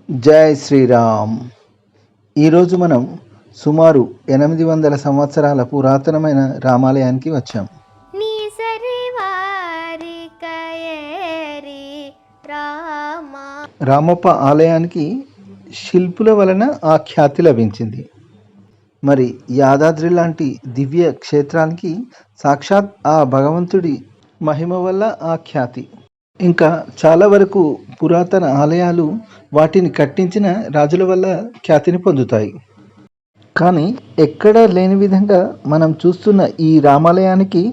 జై శ్రీరామ్. ఈరోజు మనం సుమారు 800 సంవత్సరాల పురాతనమైన రామాలయానికి వచ్చాం. రామప్ప ఆలయానికి శిల్పుల వలన ఆ ఖ్యాతి లభించింది. మరి యాదాద్రి లాంటి దివ్య క్షేత్రానికి సాక్షాత్ ఆ భగవంతుడి మహిమ వల్ల ఆ ఖ్యాతి. ఇంకా చాలా వరకు పురాతన ఆలయాలు వాటిని కట్టించిన రాజుల వల్ల ఖ్యాతిని పొందుతాయి. కానీ ఎక్కడా లేని విధంగా మనం చూస్తున్న ఈ రామాలయానికి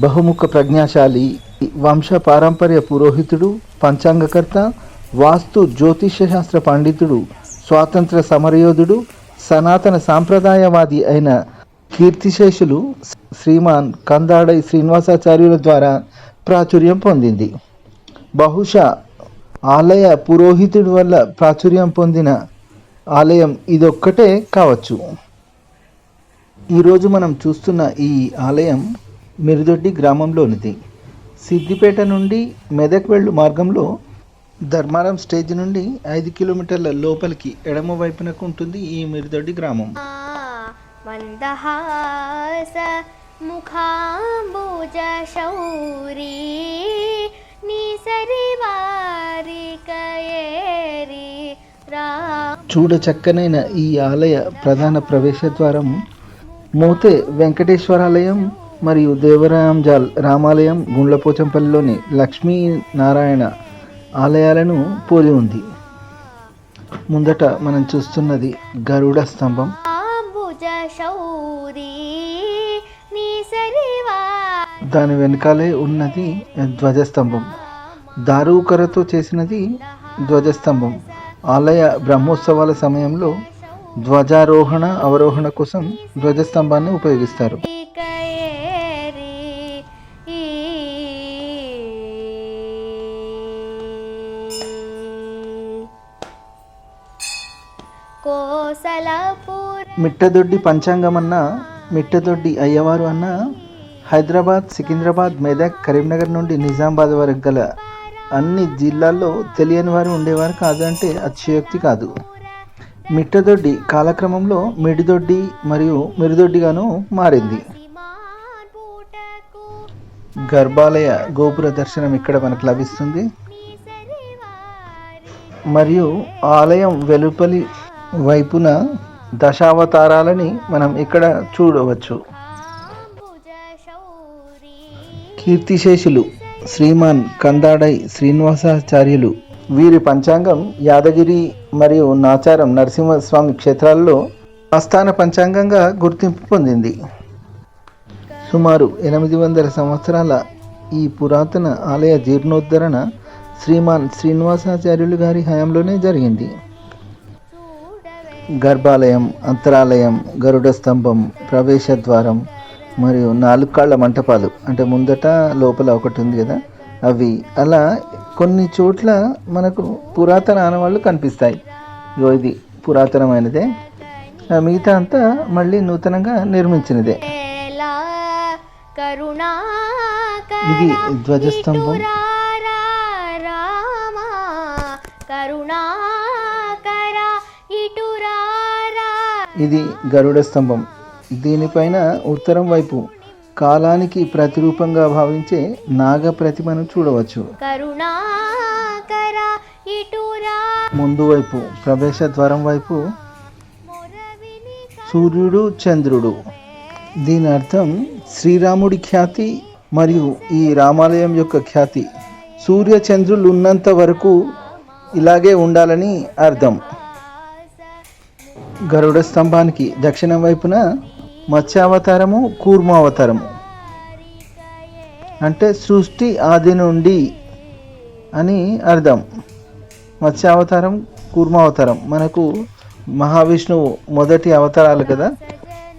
బహుముఖ ప్రజ్ఞాశాలి, వంశ పారంపర్య పురోహితుడు, పంచాంగకర్త, వాస్తు జ్యోతిష్య శాస్త్ర పండితుడు, స్వాతంత్ర సమరయోధుడు, సనాతన సాంప్రదాయవాది అయిన కీర్తిశేషులు శ్రీమాన్ కందాడై శ్రీనివాసాచార్యుల ద్వారా ప్రాచుర్యం పొందింది. బహుశా ఆలయ పురోహితుడి వల్ల ప్రాచుర్యం పొందిన ఆలయం ఇదొక్కటే కావచ్చు. ఈరోజు మనం చూస్తున్న ఈ ఆలయం మిరుదొడ్డి గ్రామంలోనిది. సిద్దిపేట నుండి మెదక్ వెళ్ళు మార్గంలో ధర్మారం స్టేజ్ నుండి 5 కిలోమీటర్ల లోపలికి ఎడమ వైపునకు ఉంటుంది ఈ మిరుదొడ్డి గ్రామం. మందహాస ముఖాంబుజ శౌరీ చూడ చక్కనైన ఈ ఆలయ ప్రధాన ప్రవేశ ద్వారం మోతే వెంకటేశ్వరాలయం మరియు దేవరాంజాల్ రామాలయం గుండ్లపోచంపల్లిలోని లక్ష్మీనారాయణ ఆలయాలను పోలి ఉంది. ముందట మనం చూస్తున్నది గరుడ స్తంభం. దాని వెనకాలే ఉన్నది ధ్వజస్తంభం. దారూకరతో చేసినది ధ్వజస్తంభం. ఆలయ బ్రహ్మోత్సవాల సమయంలో ధ్వజారోహణ అవరోహణ కోసం ధ్వజస్తంభాన్ని ఉపయోగిస్తారు. మిట్టదొడ్డి పంచాంగం అన్న, మిట్టదొడ్డి అయ్యవారు అన్న హైదరాబాద్, సికింద్రాబాద్, మెదక్, కరీంనగర్ నుండి నిజామాబాద్ వరకు గల అన్ని జిల్లాల్లో తెలియని వారు ఉండేవారు కాదు అంటే అతిశయోక్తి కాదు. మిట్టదొడ్డి కాలక్రమంలో మిడిదొడ్డి మరియు మిరుదొడ్డిగాను మారింది. గర్భాలయ గోపుర దర్శనం ఇక్కడ మనకు లభిస్తుంది. మరియు ఆలయం వెలుపలి వైపున దశావతారాలని మనం ఇక్కడ చూడవచ్చు. కీర్తిశేషులు శ్రీమాన్ కందాడై శ్రీనివాసాచార్యులు వీరి పంచాంగం యాదగిరి మరియు నాచారం నరసింహస్వామి క్షేత్రాల్లో ఆస్థాన పంచాంగంగా గుర్తింపు పొందింది. సుమారు 800 సంవత్సరాల ఈ పురాతన ఆలయ జీర్ణోద్ధరణ శ్రీమాన్ శ్రీనివాసాచార్యులు గారి హయాంలోనే జరిగింది. గర్భాలయం, అంతరాలయం, గరుడ స్తంభం, ప్రవేశ ద్వారం మరియు 4 కాళ్ళ మంటపాలు అంటే ముందట లోపల ఒకటి ఉంది కదా, అవి అలా కొన్ని చోట్ల మనకు పురాతన ఆనవాళ్ళు కనిపిస్తాయి. ఇది పురాతనమైనదే, మిగతా అంతా మళ్ళీ నూతనంగా నిర్మించినదే. ఇది ధ్వజస్తంభం. ఇది గరుడ స్తంభం. దీనిపైన ఉత్తరం వైపు కాలానికి ప్రతిరూపంగా భావించే నాగ ప్రతిమను చూడవచ్చు. ముందు వైపు ప్రవేశ ద్వారం వైపు సూర్యుడు, చంద్రుడు. దీని అర్థం శ్రీరాముడి ఖ్యాతి మరియు ఈ రామాలయం యొక్క ఖ్యాతి సూర్య చంద్రులు ఉన్నంత వరకు ఇలాగే ఉండాలని అర్థం. గరుడ స్తంభానికి దక్షిణం వైపున మత్స్యావతారము, కూర్మావతారము అంటే సృష్టి ఆది నుండి అని అర్థం. మత్స్యావతారం, కూర్మావతారం మనకు మహావిష్ణువు మొదటి అవతారాలు కదా,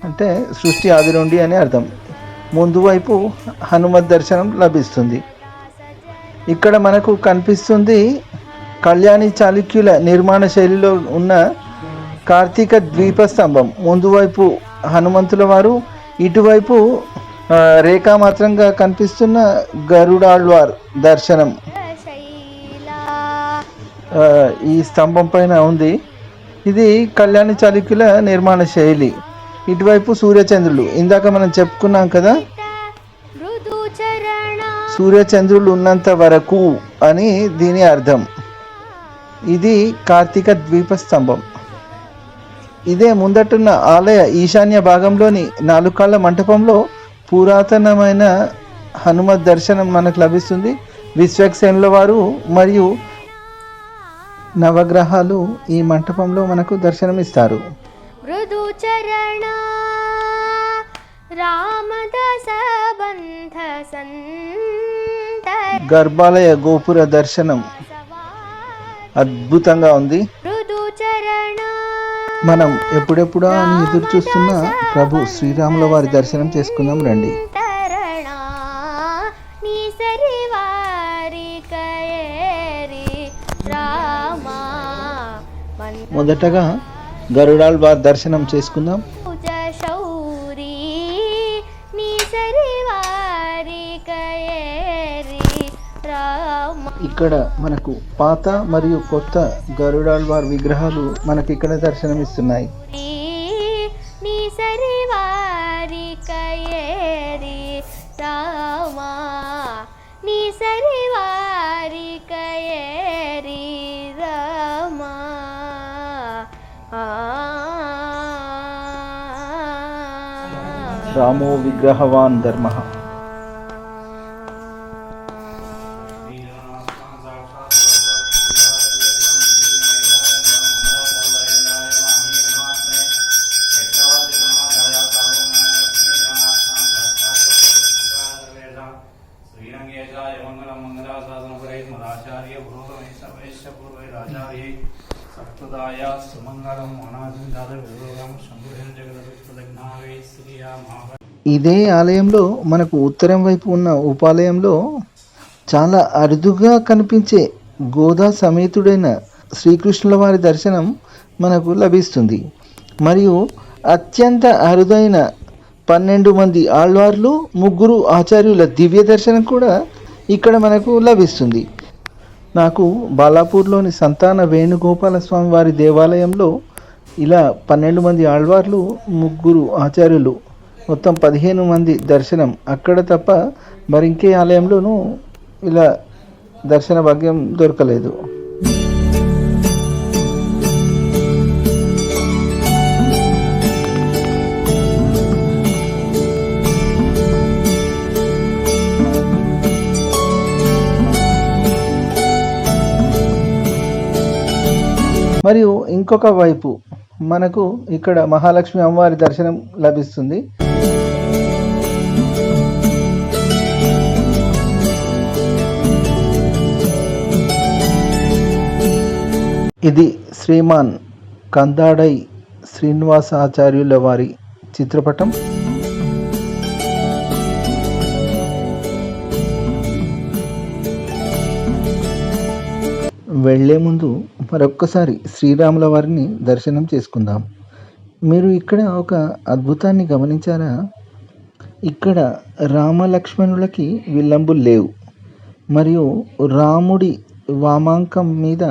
అంటే సృష్టి ఆది నుండి అని అర్థం. ముందు వైపు హనుమత్ దర్శనం లభిస్తుంది. ఇక్కడ మనకు కనిపిస్తుంది కళ్యాణి చాళుక్యుల నిర్మాణ శైలిలో ఉన్న కార్తీక ద్వీపస్తంభం. ముందు వైపు హనుమంతుల వారు, ఇటువైపు రేఖామాత్రంగా కనిపిస్తున్న గరుడాళ్వార్ దర్శనం. ఈ స్తంభం పైన ఉంది. ఇది కళ్యాణి చాళుక్యుల నిర్మాణ శైలి. ఇటువైపు సూర్యచంద్రులు, ఇందాక మనం చెప్పుకున్నాం కదా, సూర్యచంద్రులు ఉన్నంత వరకు అని దీని అర్థం. ఇది కార్తీక ద్వీప స్తంభం. ఇదే ముందటున్న ఆలయ ఈశాన్య భాగంలోని 4 కాళ్ళ మంటపంలో పురాతనమైన హనుమత్ దర్శనం మనకు లభిస్తుంది. విశ్వక్సేనుల వారు మరియు నవగ్రహాలు ఈ మంటపంలో మనకు దర్శనమిస్తారు. గర్భాలయ గోపుర దర్శనం అద్భుతంగా ఉంది. మనం ఎప్పుడెప్పుడా అని ఎదురు చూస్తున్న ప్రభు శ్రీరాముల వారి దర్శనం చేసుకుందాం రండి. మొదటగా గరుడాళ్వార్ దర్శనం చేసుకుందాం. ఇక్కడ మనకు పాత మరియు కొత్త గరుడాళ్వార్ విగ్రహాలు మనకి ఇక్కడ దర్శనమిస్తున్నాయి. రామో విగ్రహవాన్ ధర్మః. ఇదే ఆలయంలో మనకు ఉత్తరం వైపు ఉన్న ఉపాలయంలో చాలా అరుదుగా కనిపించే గోదా సమేతుడైన శ్రీకృష్ణుల వారి దర్శనం మనకు లభిస్తుంది. మరియు అత్యంత అరుదైన 12 మంది ఆళ్వార్లు, 3 ఆచార్యుల దివ్య దర్శనం కూడా ఇక్కడ మనకు లభిస్తుంది. నాకు బాలాపూర్లోని సంతాన వేణుగోపాల స్వామి వారి దేవాలయంలో ఇలా 12 మంది ఆళ్వార్లు, 3 ఆచార్యులు, మొత్తం 15 మంది దర్శనం అక్కడ తప్ప మరింకే ఆలయంలోనూ ఇలా దర్శన భాగ్యం దొరకలేదు. మరియు ఇంకొక వైపు మనకు ఇక్కడ మహాలక్ష్మి అమ్మవారి దర్శనం లభిస్తుంది. ఇది శ్రీమాన్ కందాడై శ్రీనివాసాచార్యుల వారి చిత్రపటం. వెళ్లే ముందు మరొక్కసారి శ్రీరాముల వారిని దర్శనం చేసుకుందాం. మీరు ఇక్కడ ఒక అద్భుతాన్ని గమనించారా? ఇక్కడ రామలక్ష్మణులకి విల్లంబులు లేవు. మరియు రాముడి వామాంకం మీద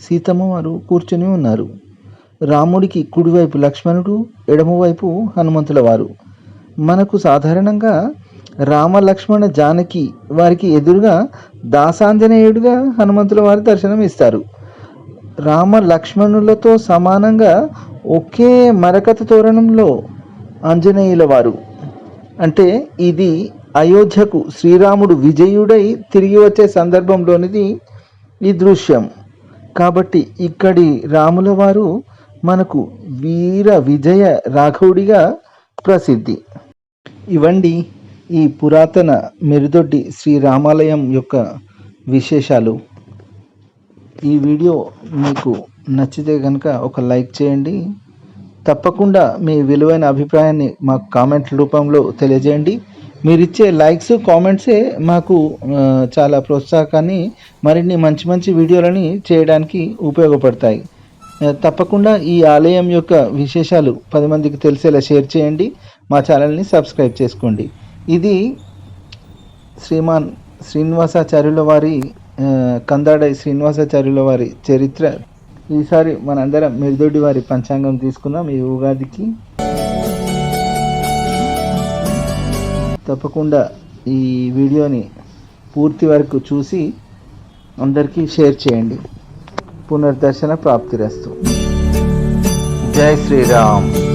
సీతమ్మ వారు కూర్చొని ఉన్నారు. రాముడికి కుడివైపు లక్ష్మణుడు, ఎడమవైపు హనుమంతుల వారు. మనకు సాధారణంగా రామ లక్ష్మణ జానకి వారికి ఎదురుగా దాసాంజనేయుడిగా హనుమంతుల వారి దర్శనం ఇస్తారు. రామ లక్ష్మణులతో సమానంగా ఒకే మరకత తోరణంలో ఆంజనేయుల వారు. అంటే ఇది అయోధ్యకు శ్రీరాముడు విజయుడై తిరిగి వచ్చే సందర్భంలోనిది ఈ దృశ్యం. కాబట్టి ఇక్కడి రాముల వారు మనకు వీర విజయ రాఘవుడిగా ప్రసిద్ధి. ఇవండి ఈ పురాతన మెరుదొడ్డి శ్రీరామాలయం యొక్క విశేషాలు. ఈ వీడియో మీకు నచ్చితే కనుక ఒక లైక్ చేయండి. తప్పకుండా మీ విలువైన అభిప్రాయాన్ని మాకు కామెంట్ల రూపంలో తెలియజేయండి. మీరిచ్చే లైక్స్, కామెంట్సే మాకు చాలా ప్రోత్సాహకాన్ని, మరిన్ని మంచి మంచి వీడియోలని చేయడానికి ఉపయోగపడతాయి. తప్పకుండా ఈ ఆలయం యొక్క విశేషాలు 10 మందికి తెలిసేలా షేర్ చేయండి. మా ఛానల్ని సబ్స్క్రైబ్ చేసుకోండి. ఇది శ్రీమాన్ శ్రీనివాసాచార్యుల వారి కందాడై శ్రీనివాసాచార్యుల వారి చరిత్ర. ఈసారి మనందరం మిర్దొడ్డి వారి పంచాంగం తీసుకుందాం ఈ ఉగాదికి. తప్పకుండా ఈ వీడియోని పూర్తి వరకు చూసి అందరికీ షేర్ చేయండి. పునర్దర్శన ప్రాప్తిరస్తు. జై శ్రీరామ్.